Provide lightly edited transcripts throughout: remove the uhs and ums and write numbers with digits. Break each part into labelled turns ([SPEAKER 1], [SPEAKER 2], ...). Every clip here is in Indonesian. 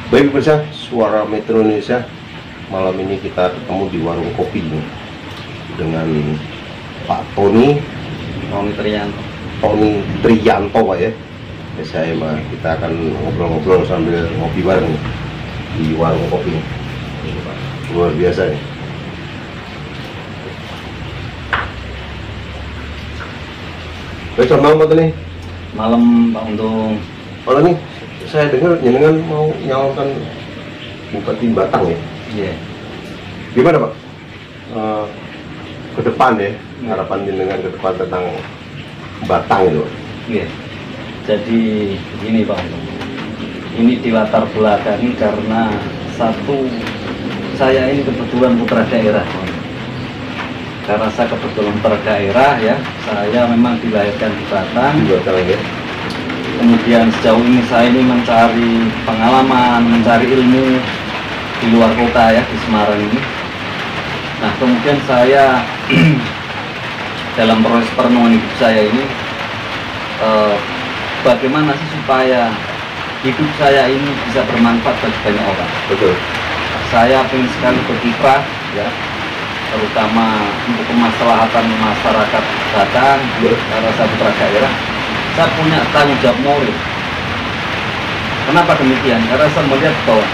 [SPEAKER 1] Baik pemirsa, Suara Metro Indonesia, malam ini kita ketemu di warung kopi dengan Pak Tony Triyanto Pak ya. Kita akan ngobrol-ngobrol sambil ngopi bareng di warung kopi. Luar biasa ya. Baik, selamat malam Pak Tony.
[SPEAKER 2] Malam Pak Untung.
[SPEAKER 1] Kalau nih saya dengar jenengan mau nyalonkan Bupati Batang ya?
[SPEAKER 2] Iya.
[SPEAKER 1] Gimana Pak? Ke depan ya, harapan jenengan ke depan tentang Batang itu?
[SPEAKER 2] Iya. Jadi begini Pak Untung. Ini dilatar belakangi karena satu, saya ini kebetulan putra daerah. Karena saya kebetulan putra daerah ya, saya memang dilahirkan di Batang.
[SPEAKER 1] Di Batang ya.
[SPEAKER 2] Kemudian sejauh ini saya ini mencari pengalaman, mencari ilmu di luar kota ya, di Semarang ini. Nah kemudian saya dalam proses perenungan hidup saya ini bagaimana sih supaya hidup saya ini bisa bermanfaat bagi banyak orang.
[SPEAKER 1] Betul.
[SPEAKER 2] Saya ingin sekali berkiprah ya, terutama untuk kemaslahatan masyarakat Batang karena saya putra daerah. Saya punya tanggung jawab moral. Kenapa demikian? Karena saya melihat bahwa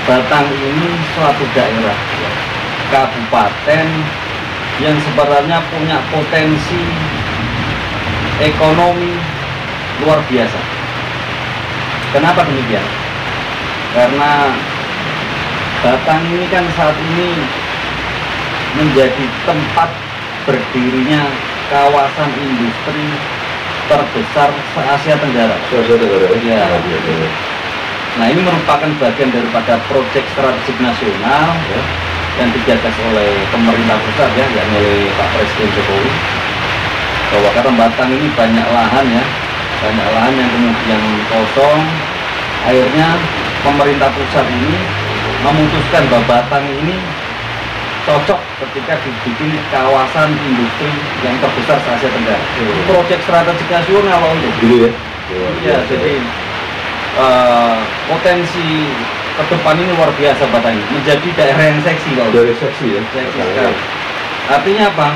[SPEAKER 2] Batang ini suatu daerah ya, kabupaten yang sebenarnya punya potensi ekonomi luar biasa. Kenapa demikian? Karena Batang ini kan saat ini menjadi tempat berdirinya kawasan industri terbesar se-Asia Tenggara. Ya. Nah ini merupakan bagian daripada proyek strategik nasional ya, yang digagas oleh pemerintah pusat ya, yang oleh Pak Presiden Jokowi. Bahwa karena Batang ini banyak lahan ya, banyak lahan yang kemudian kosong. Akhirnya pemerintah pusat ini memutuskan bahwa Batang ini cocok ketika dibikin kawasan industri yang terbesar se-Asia Tenggara. Proyek strategik nasional untuk
[SPEAKER 1] Gitu ya?
[SPEAKER 2] Ya, jadi potensi ke depan ini luar biasa Batang ini. Menjadi daerah yang seksi Pak.
[SPEAKER 1] Dari seksi ya?
[SPEAKER 2] Seksi sekali. Artinya apa?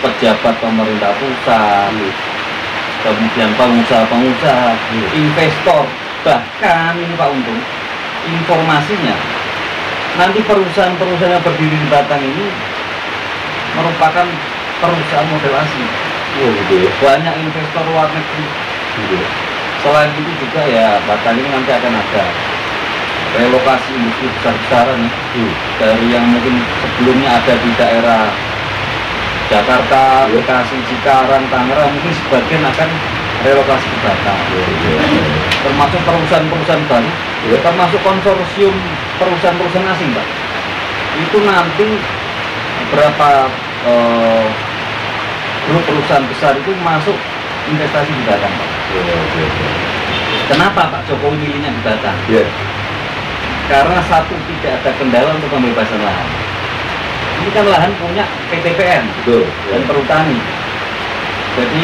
[SPEAKER 2] Pejabat pemerintah pusat, kemudian pengusaha-pengusaha, investor, bahkan ini Pak Untung, informasinya nanti perusahaan-perusahaan yang berdiri di Batang ini merupakan perusahaan model asing.
[SPEAKER 1] Oh gitu ya?
[SPEAKER 2] Banyak investor luar negeri.
[SPEAKER 1] Gitu ya?
[SPEAKER 2] Selain itu juga ya Batang ini nanti akan ada relokasi industri besar-besaran ya. Dari yang mungkin sebelumnya ada di daerah Jakarta, Bekasi, Cikarang, Tangerang, mungkin sebagian akan relokasi ke Batang. Termasuk perusahaan-perusahaan baru, termasuk konsorsium perusahaan-perusahaan asing Pak. Itu nanti beberapa grup perusahaan besar itu masuk investasi di Batang Pak. Kenapa Pak Jokowi milihnya di Batang? Karena satu, tidak ada kendala untuk pembebasan lahan. Ini kan lahan punya PTPN dan Perhutani. Jadi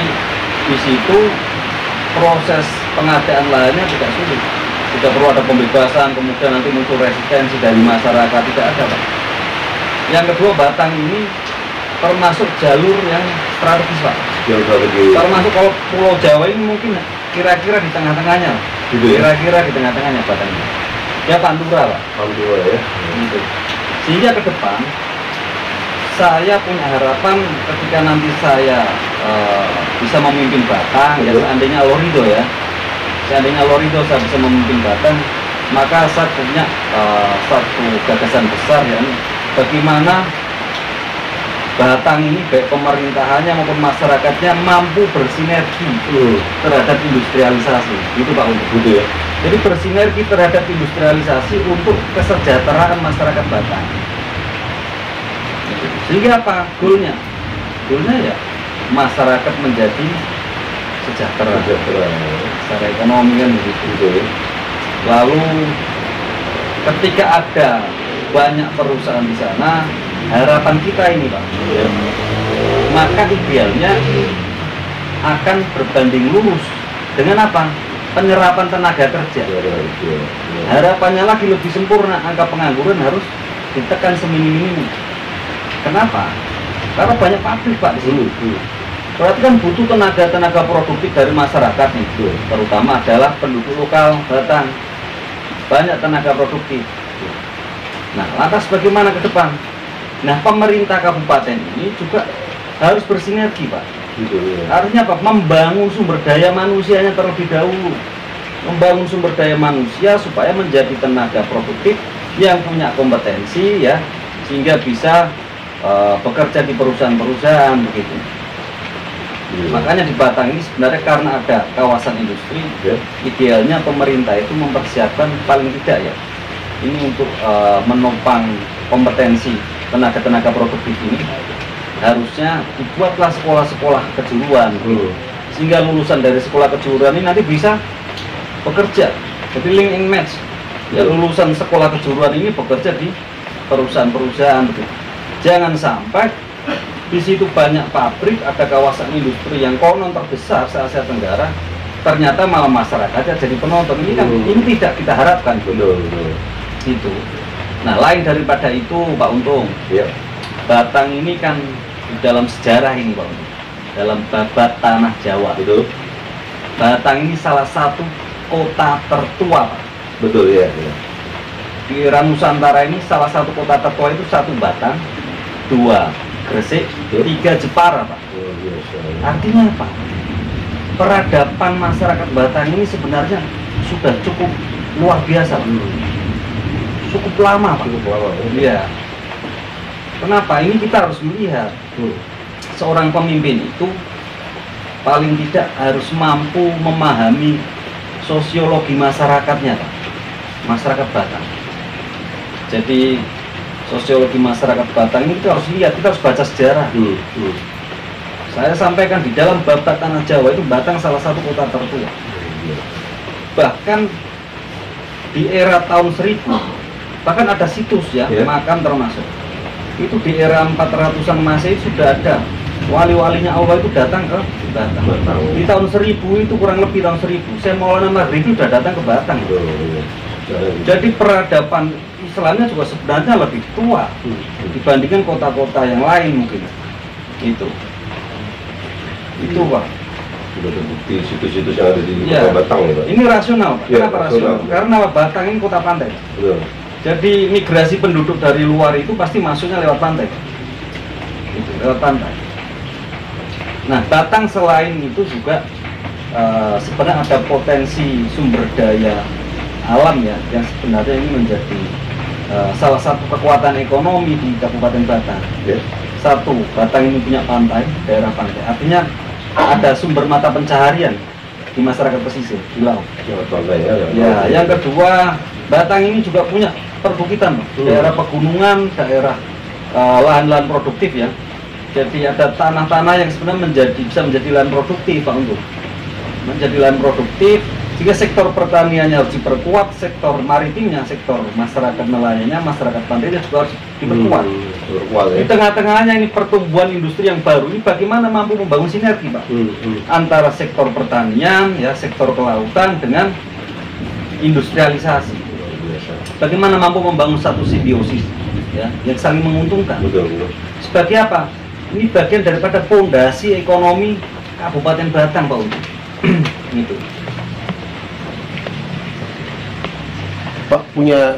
[SPEAKER 2] di situ proses pengadaan lahannya tidak sulit. Tidak perlu ada pembebasan, kemudian nanti muncul resistensi dari masyarakat, tidak ada Pak. Yang kedua, Batang ini termasuk jalur yang strategis Pak. Termasuk kalau Pulau Jawa ini mungkin kira-kira di tengah-tengahnya.
[SPEAKER 1] Gitu ya?
[SPEAKER 2] Kira-kira di tengah-tengahnya Batang ini. Ya Pantura Pak.
[SPEAKER 1] Pantura ya?
[SPEAKER 2] Gitu. Sehingga ke depan saya punya harapan ketika nanti saya bisa memimpin Batang, ya seandainya Allah ridho ya. Seandainya Allah ridho saya bisa memimpin Batang, maka saya punya satu gagasan besar ya, bagaimana Batang ini baik pemerintahannya maupun masyarakatnya mampu bersinergi terhadap industrialisasi, itu Pak Untuk.
[SPEAKER 1] Gitu ya?
[SPEAKER 2] Jadi bersinergi terhadap industrialisasi untuk kesejahteraan masyarakat Batang. Sehingga apa? Goalnya ya masyarakat menjadi sejahtera. Secara ekonomi kan begitu. Lalu ketika ada banyak perusahaan di sana, harapan kita ini Pak, maka idealnya akan berbanding lurus dengan apa? penyerapan tenaga kerja. Harapannya lagi lebih sempurna, angka pengangguran harus ditekan seminim-minimum. Kenapa? Karena banyak pabrik Pak di sini. Berarti kan butuh tenaga produktif dari masyarakat nih, terutama adalah penduduk lokal Batang. Banyak tenaga produktif. Nah, lantas bagaimana ke depan? Nah, pemerintah kabupaten ini juga harus bersinergi Pak. Artinya apa? Membangun sumber daya manusianya terlebih dahulu. Membangun sumber daya manusia supaya menjadi tenaga produktif yang punya kompetensi ya, sehingga bisa bekerja di perusahaan-perusahaan begitu. Makanya di Batang ini sebenarnya karena ada kawasan industri, idealnya pemerintah itu mempersiapkan paling tidak ya, ini untuk menopang kompetensi tenaga produktif ini, harusnya dibuatlah sekolah-sekolah kejuruan, sehingga lulusan dari sekolah kejuruan ini nanti bisa bekerja. Jadi link and match, ya, lulusan sekolah kejuruan ini bekerja di perusahaan-perusahaan. Jangan sampai di situ banyak pabrik, ada kawasan industri yang konon terbesar se-Asia Tenggara, ternyata malah masyarakatnya jadi penonton. Ini kan ini tidak kita harapkan. Itu. Nah, lain daripada itu Pak Untung, Batang ini kan di dalam sejarah ini Pak Untung, dalam babat tanah Jawa, Batang ini salah satu kota tertua Pak.
[SPEAKER 1] Betul ya.
[SPEAKER 2] Di era Nusantara ini salah satu kota tertua itu 1 Batang, 2 Gresik, 3 Jepara Pak. Artinya apa? Peradaban masyarakat Batang ini sebenarnya sudah cukup luar biasa Pak. Cukup lama Pak. Iya. Kenapa? Ini kita harus melihat seorang pemimpin itu paling tidak harus mampu memahami sosiologi masyarakatnya Pak. Masyarakat Batang. Jadi sosiologi masyarakat Batang ini kita harus lihat, kita harus baca sejarah. Saya sampaikan di dalam babat tanah Jawa itu Batang salah satu kota tertua. Bahkan di era tahun 1000, bahkan ada situs ya, makam termasuk. Itu di era 400-an Masehi sudah ada wali-walinya Allah itu datang ke Batang. Di tahun 1000 itu kurang lebih tahun 1000, Syekh Maulana Maghribi sudah datang ke Batang. Jadi peradaban Islamnya juga sebenarnya lebih tua dibandingkan kota-kota yang lain mungkin. Itu Pak.
[SPEAKER 1] Sudah terbukti situs-situs yang ada di kota Batang ya Pak.
[SPEAKER 2] Ini rasional Pak. Kenapa rasional? Karena Batang ini kota pantai. Jadi migrasi penduduk dari luar itu pasti masuknya lewat pantai. Lewat pantai. Nah, Batang selain itu juga sebenarnya ada potensi sumber daya alam ya, yang sebenarnya ini menjadi salah satu kekuatan ekonomi di Kabupaten Batang. Satu, Batang ini punya pantai, daerah pantai. Artinya ada sumber mata pencaharian di masyarakat pesisir di laut. Ya, yang kedua, Batang ini juga punya perbukitan, daerah pegunungan, daerah lahan-lahan produktif ya. Jadi ada tanah-tanah yang sebenarnya bisa menjadi lahan produktif Pak untuk menjadi lahan produktif, sehingga sektor pertaniannya harus diperkuat, sektor maritimnya, sektor masyarakat nelayannya, masyarakat pantainya juga harus diperkuat. Di tengah-tengahnya ini pertumbuhan industri yang baru ini bagaimana mampu membangun sinergi Pak antara sektor pertanian ya, sektor kelautan dengan industrialisasi. Bagaimana mampu membangun satu simbiosis ya, yang saling menguntungkan. Sebagai apa? Ini bagian daripada fondasi ekonomi Kabupaten Batang Pak Untung. Gitu.
[SPEAKER 1] Pak punya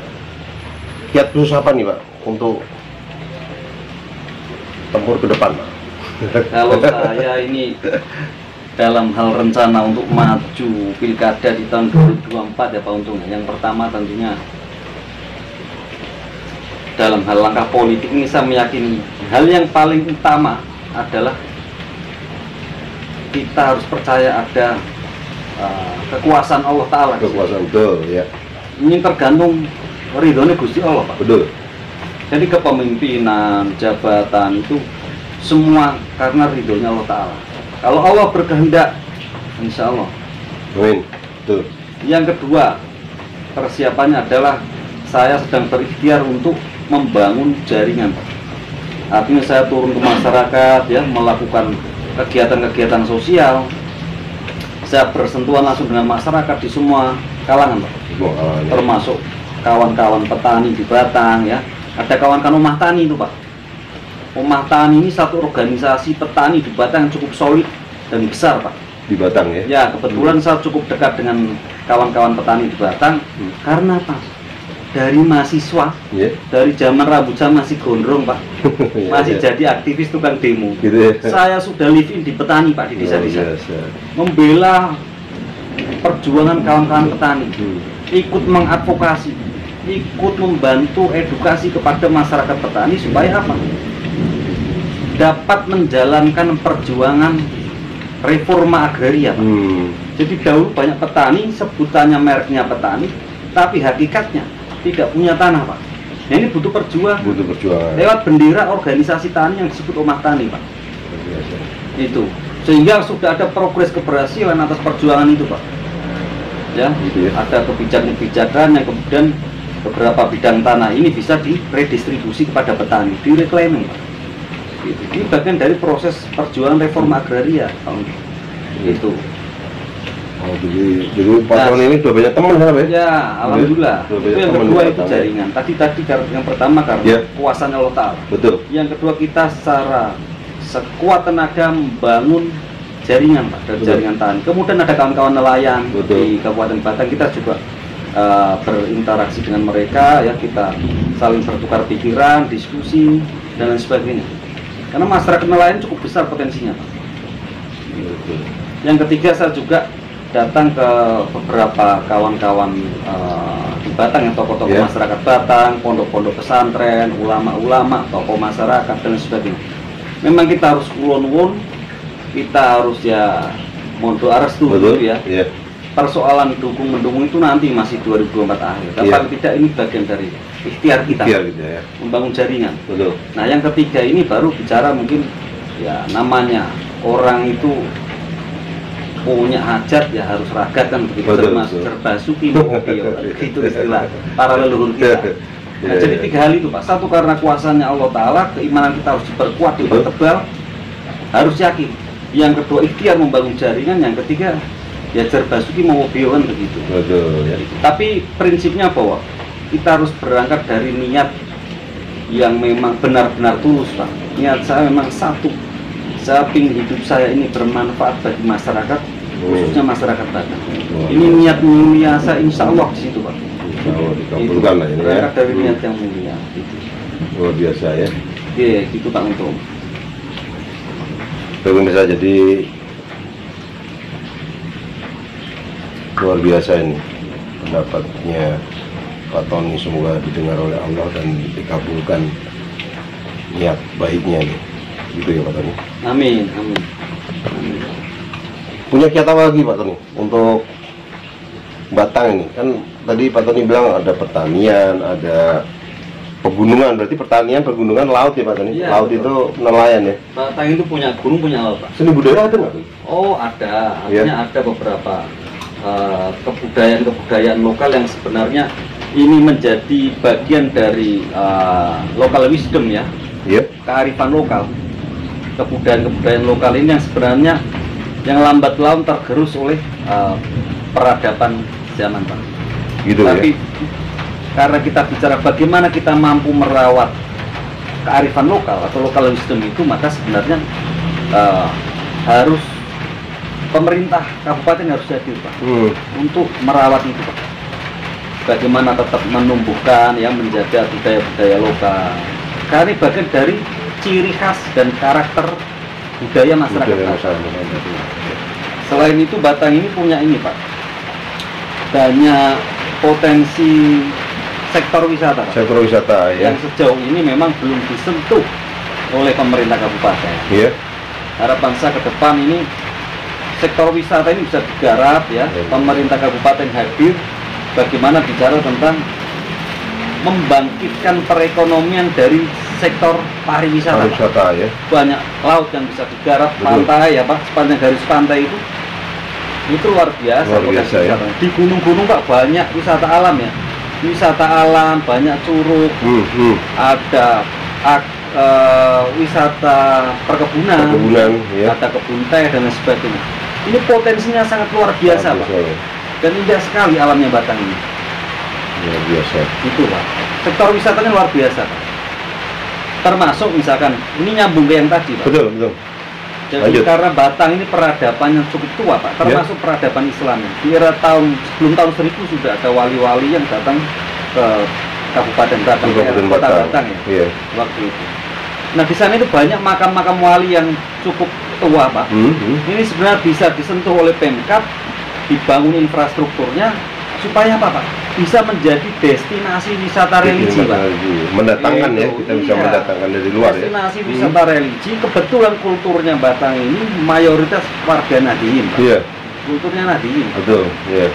[SPEAKER 1] kiat khusus apa nih Pak untuk tempur ke depan Pak?
[SPEAKER 2] Kalau saya ini dalam hal rencana untuk maju pilkada di tahun 2024 ya Pak Untung. Yang pertama tentunya dalam hal langkah politik ini saya meyakini hal yang paling utama adalah kita harus percaya ada kekuasaan Allah Ta'ala.
[SPEAKER 1] Kekuasaan betul ya.
[SPEAKER 2] Ini tergantung ridhonya Gusti Allah Pak.
[SPEAKER 1] Betul.
[SPEAKER 2] Jadi kepemimpinan, jabatan itu semua karena ridhonya Allah Ta'ala. Kalau Allah berkehendak, insya Allah.
[SPEAKER 1] Amin. Betul.
[SPEAKER 2] Yang kedua, persiapannya adalah saya sedang berikhtiar untuk membangun jaringan. Artinya saya turun ke masyarakat ya, melakukan kegiatan-kegiatan sosial, Saya bersentuhan langsung dengan masyarakat di semua kalangan, Pak.
[SPEAKER 1] Semua kalangan.
[SPEAKER 2] Termasuk kawan-kawan petani di Batang ya. Ada kawan-kawan Omah Tani itu, Pak. Omah Tani ini satu organisasi petani di Batang yang cukup solid dan besar, Pak.
[SPEAKER 1] Di Batang ya.
[SPEAKER 2] Ya, kebetulan saya cukup dekat dengan kawan-kawan petani di Batang. Karena apa? Dari mahasiswa,
[SPEAKER 1] Iya.
[SPEAKER 2] dari zaman rambut saya masih gondrong, Pak.
[SPEAKER 1] Iya,
[SPEAKER 2] Masih
[SPEAKER 1] iya.
[SPEAKER 2] jadi aktivis tukang demo.
[SPEAKER 1] Gitu ya.
[SPEAKER 2] Saya sudah live in di petani, Pak, di desa-desa.
[SPEAKER 1] Luar biasa.
[SPEAKER 2] Membela perjuangan kawan-kawan petani.
[SPEAKER 1] Hmm.
[SPEAKER 2] Ikut mengadvokasi, ikut membantu edukasi kepada masyarakat petani supaya apa? Dapat menjalankan perjuangan reforma agraria, Pak. Jadi dahulu banyak petani, sebutannya mereknya petani, tapi hakikatnya tidak punya tanah, Pak. Nah, ini butuh perjuangan.
[SPEAKER 1] Butuh perjuangan.
[SPEAKER 2] Lewat bendera organisasi tani yang disebut Omah Tani, Pak.
[SPEAKER 1] Luar biasa.
[SPEAKER 2] Itu. Sehingga sudah ada progres keberhasilan atas perjuangan itu, Pak. Ya,
[SPEAKER 1] Gitu ya.
[SPEAKER 2] ada kebijakan-kebijakan yang kemudian beberapa bidang tanah ini bisa diredistribusi kepada petani, direclaiming, Pak. Gitu. Ini bagian dari proses perjuangan reforma agraria, Pak. Itu.
[SPEAKER 1] Oh, jadi Pak
[SPEAKER 2] Nah,
[SPEAKER 1] Tony ini sudah banyak teman kan, Pak?
[SPEAKER 2] Ya, alhamdulillah.
[SPEAKER 1] Sudah
[SPEAKER 2] Itu
[SPEAKER 1] banyak
[SPEAKER 2] yang
[SPEAKER 1] teman
[SPEAKER 2] kedua
[SPEAKER 1] di
[SPEAKER 2] itu
[SPEAKER 1] Batang.
[SPEAKER 2] jaringan. Tadi yang pertama karena
[SPEAKER 1] Ya.
[SPEAKER 2] kuasanya Allah Ta'ala.
[SPEAKER 1] Betul.
[SPEAKER 2] Yang kedua kita secara sekuat tenaga membangun jaringan, Pak, dari
[SPEAKER 1] Betul.
[SPEAKER 2] jaringan tani. Kemudian ada kawan-kawan nelayan
[SPEAKER 1] Betul.
[SPEAKER 2] di Kabupaten Batang, kita juga berinteraksi dengan mereka, ya, kita saling bertukar pikiran, diskusi dan lain sebagainya. Karena masyarakat nelayan cukup besar potensinya, Pak.
[SPEAKER 1] Betul.
[SPEAKER 2] Yang ketiga saya juga datang ke beberapa kawan-kawan di Batang, yang tokoh-tokoh
[SPEAKER 1] Ya.
[SPEAKER 2] masyarakat Batang, pondok-pondok pesantren, ulama-ulama, tokoh masyarakat dan sebagainya. Memang kita harus kulon-wun, kita harus ya mohon doa restu
[SPEAKER 1] Betul.
[SPEAKER 2] gitu ya.
[SPEAKER 1] Iya.
[SPEAKER 2] Persoalan dukung-mendukung itu nanti masih 2024 akhir. Dan
[SPEAKER 1] Iya.
[SPEAKER 2] paling tidak ini bagian dari ikhtiar kita
[SPEAKER 1] Biar gitu ya.
[SPEAKER 2] membangun jaringan.
[SPEAKER 1] Betul.
[SPEAKER 2] Nah, yang ketiga ini baru bicara mungkin ya namanya orang itu punya hajat ya harus ragat kan begitu,
[SPEAKER 1] Betul,
[SPEAKER 2] termasuk
[SPEAKER 1] betul.
[SPEAKER 2] terbasuki itu istilah para leluhur kita. Nah,
[SPEAKER 1] Iya,
[SPEAKER 2] jadi
[SPEAKER 1] iya.
[SPEAKER 2] 3 hal itu, Pak. Satu, karena kuasanya Allah Ta'ala, keimanan kita harus diperkuat, dipertebal, harus yakin. Yang kedua, ikhtiar membangun jaringan. Yang ketiga, ya jerbasuki mau bioan begitu.
[SPEAKER 1] Betul ya.
[SPEAKER 2] Tapi prinsipnya bahwa kita harus berangkat dari niat yang memang benar-benar tulus, Pak. Niat saya memang satu, saya ingin hidup saya ini bermanfaat bagi masyarakat, khususnya masyarakat Batang. Ini niat mulia saya, insya Allah di situ, Pak.
[SPEAKER 1] Insya Allah dikabulkan lah ini ya.
[SPEAKER 2] Berangkat dari niat yang mulia. Gitu.
[SPEAKER 1] Luar biasa ya.
[SPEAKER 2] Oke, gitu Pak Untung.
[SPEAKER 1] Pemirsa, jadi luar biasa ini pendapatnya Pak Tony, semoga didengar oleh Allah dan dikabulkan niat baiknya nih. Gitu ya Pak Tony.
[SPEAKER 2] Amin, amin. Amin.
[SPEAKER 1] Punya kiat apa lagi Pak Tony untuk Batang ini? Kan tadi Pak Tony bilang ada pertanian, ada pegunungan. Berarti pertanian, pegunungan, laut ya Pak Tony?
[SPEAKER 2] Iya,
[SPEAKER 1] Laut
[SPEAKER 2] betul.
[SPEAKER 1] itu nelayan ya?
[SPEAKER 2] Batang itu punya gunung, punya laut, Pak.
[SPEAKER 1] Seni budaya ada nggak?
[SPEAKER 2] Oh, ada.
[SPEAKER 1] Iya.
[SPEAKER 2] Artinya ada beberapa kebudayaan-kebudayaan lokal yang sebenarnya ini menjadi bagian dari local wisdom ya,
[SPEAKER 1] Iya.
[SPEAKER 2] kearifan lokal. Kebudayaan-kebudayaan lokal ini yang sebenarnya yang lambat laun tergerus oleh peradaban zaman, Pak.
[SPEAKER 1] Gitu
[SPEAKER 2] Tapi
[SPEAKER 1] ya?
[SPEAKER 2] karena kita bicara bagaimana kita mampu merawat kearifan lokal atau local wisdom itu, maka sebenarnya harus pemerintah kabupaten harus hadir, Pak, untuk merawat itu, Pak. Bagaimana tetap menumbuhkan, ya, menjaga budaya-budaya lokal. Karena ini bagian dari ciri khas dan karakter budaya masyarakat
[SPEAKER 1] Budaya
[SPEAKER 2] Batang.
[SPEAKER 1] masyarakat.
[SPEAKER 2] Selain itu, Batang ini punya ini, Pak, banyak potensi sektor wisata, Pak,
[SPEAKER 1] Sektor wisata ya.
[SPEAKER 2] yang sejauh ini memang belum disentuh oleh pemerintah kabupaten.
[SPEAKER 1] Iya.
[SPEAKER 2] Harapan saya ke depan ini sektor wisata ini bisa digarap, ya,
[SPEAKER 1] Ya.
[SPEAKER 2] pemerintah kabupaten hadir, bagaimana bicara tentang membangkitkan perekonomian dari sektor pariwisata, Pak.
[SPEAKER 1] Pariwisata ya.
[SPEAKER 2] Banyak laut yang bisa digarap,
[SPEAKER 1] Betul.
[SPEAKER 2] pantai ya Pak, sepanjang garis pantai itu luar biasa.
[SPEAKER 1] Luar biasa,
[SPEAKER 2] potensi
[SPEAKER 1] ya.
[SPEAKER 2] wisata. Di gunung-gunung Pak banyak wisata alam ya, wisata alam, banyak curug, ada wisata perkebunan,
[SPEAKER 1] Perkebunan ya.
[SPEAKER 2] ada kebun teh dan lain sebagainya. Ini potensinya sangat luar biasa, Pak. Dan indah sekali alamnya Batang ini.
[SPEAKER 1] Luar biasa.
[SPEAKER 2] Itu, Pak. Sektor wisatanya luar biasa, Pak. Termasuk misalkan, ini nyambung ke yang tadi, Pak.
[SPEAKER 1] Betul, betul.
[SPEAKER 2] Jadi
[SPEAKER 1] Lanjut.
[SPEAKER 2] karena Batang ini peradaban yang cukup tua, Pak, termasuk peradaban Islam. Di era sebelum tahun 1000 sudah ada wali-wali yang datang ke Kabupaten Batang,
[SPEAKER 1] Kabupaten
[SPEAKER 2] Kota
[SPEAKER 1] Batang.
[SPEAKER 2] Batang ya,
[SPEAKER 1] Iya.
[SPEAKER 2] waktu itu. Nah di sana itu banyak makam-makam wali yang cukup tua, Pak. Ini sebenarnya bisa disentuh oleh Pemkab, dibangun infrastrukturnya supaya apa, Pak? Bisa menjadi destinasi wisata religi, Pak.
[SPEAKER 1] Mendatangkan ya,
[SPEAKER 2] Itu,
[SPEAKER 1] kita bisa
[SPEAKER 2] iya.
[SPEAKER 1] mendatangkan dari luar ya.
[SPEAKER 2] Destinasi wisata religi, kebetulan kulturnya Batang ini mayoritas warga Nahdiyin, Pak.
[SPEAKER 1] Iya,
[SPEAKER 2] Kulturnya Nahdiyin.
[SPEAKER 1] betul. Iya.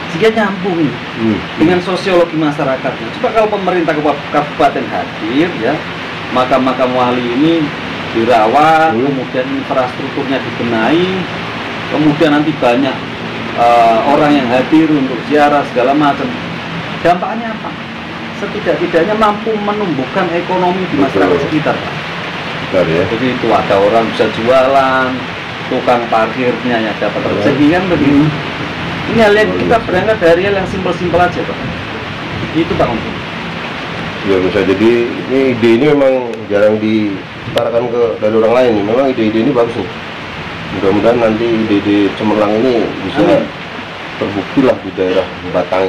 [SPEAKER 2] Jika nyambung nih dengan sosiologi masyarakatnya. Coba kalau pemerintah kabupaten hadir ya, makam-makam wali ini dirawat, kemudian infrastrukturnya dibenahi, kemudian nanti banyak orang yang hadir untuk ziarah segala macam. Dampaknya apa? Setidak-tidaknya mampu menumbuhkan ekonomi di masyarakat sekitar, Pak.
[SPEAKER 1] Betul ya.
[SPEAKER 2] Jadi itu ada orang bisa jualan, tukang parkirnya yang dapat rezeki kan begitu. Ini hal yang kita berangkat dari hal yang simpel-simpel aja, Pak. Itu, Pak, untuk.
[SPEAKER 1] Ya bisa jadi ide ini memang jarang diutarakan dari orang lain nih. Memang ide-ide ini bagus nih. Mudah-mudahan nanti ide-ide cemerlang ini bisa
[SPEAKER 2] Amin.
[SPEAKER 1] terbukti lah di daerah Batang.